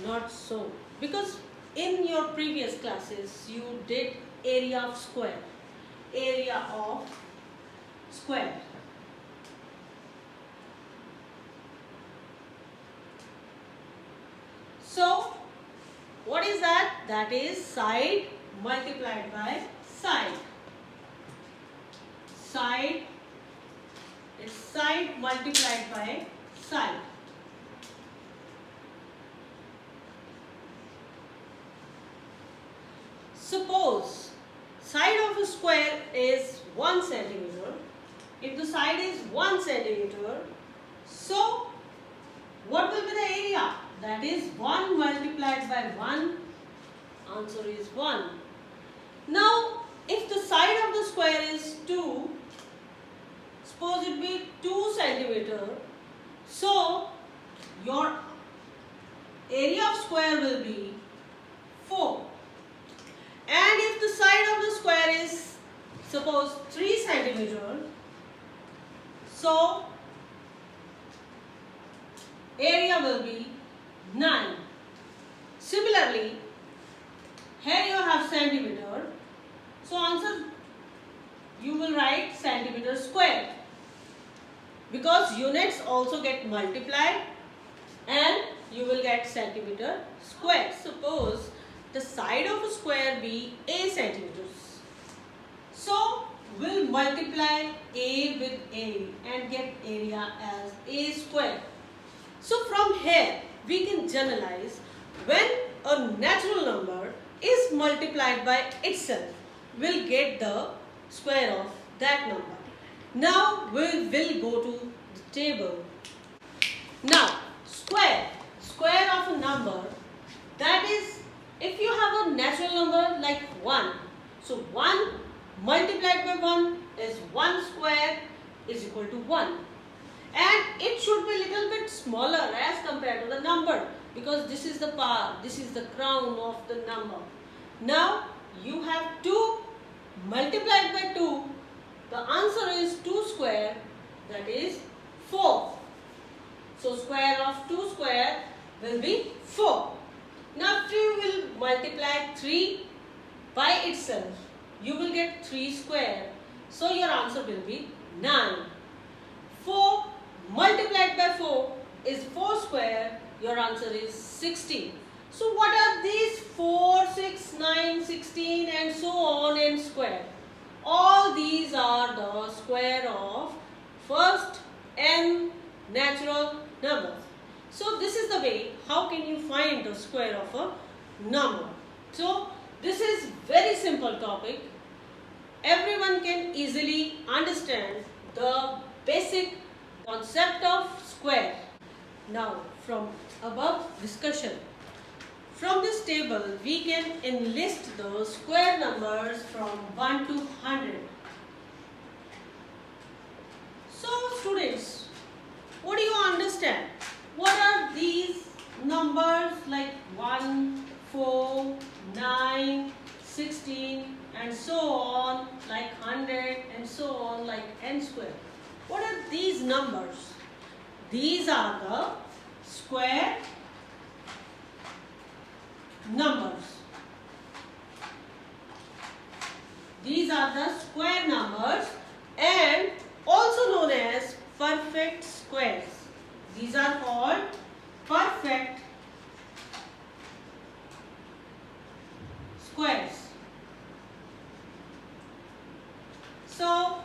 not so, because in your previous classes you did area of square. Area of square. So what is that? That is side multiplied by side. Side is side multiplied by side. Suppose side of a square is 1 centimeter. If the side is 1 centimeter, so what will be the area? That is 1 multiplied by 1. Answer is 1. Now, if the side of the square is 2, suppose it be 2 centimeter, so your area of square will be 4. And if the side of the square is suppose 3 centimeter, so area will be 9. Similarly, here you have centimeter, so answer you will write centimeter square, because units also get multiplied and you will get centimeter square. Suppose the side of a square be a centimeters, so we'll multiply a with a and get area as a square. So from here we can generalize, when a natural number is multiplied by itself, we'll get the square of that number. Now we will go to the table. Now square of a number, that is, if you have a natural number like 1, so 1 multiplied by 1 is 1 square is equal to 1. And it should be a little bit smaller as compared to the number, because this is the power, this is the crown of the number. Now you have 2 multiplied by 2, the answer is 2 square, that is 4. So square of 2 square will be 4. Now if you will multiply 3 by itself, you will get 3 square. So your answer will be 9. 4 multiplied by 4 is 4 square. Your answer is 16. So what are these 4, 6, 9, 16 and so on and square? All these are the square of first n natural numbers. So this is the way how can you find the square of a number. So this is very simple topic. Everyone can easily understand the basic concept of square. Now from above discussion, from this table we can enlist the square numbers from 1 to 100. So students, what do you understand? What are these numbers like 1, 4, 9, 16 and so on, like 100 and so on, like n square? What are these numbers? These are the square numbers. These are the square numbers and also known as perfect squares. These are called perfect squares. So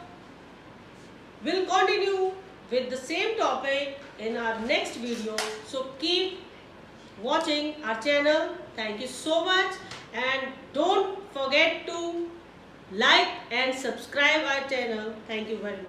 we'll continue with the same topic in our next video. So keep watching our channel. Thank you so much, and don't forget to like and subscribe our channel. Thank you very much.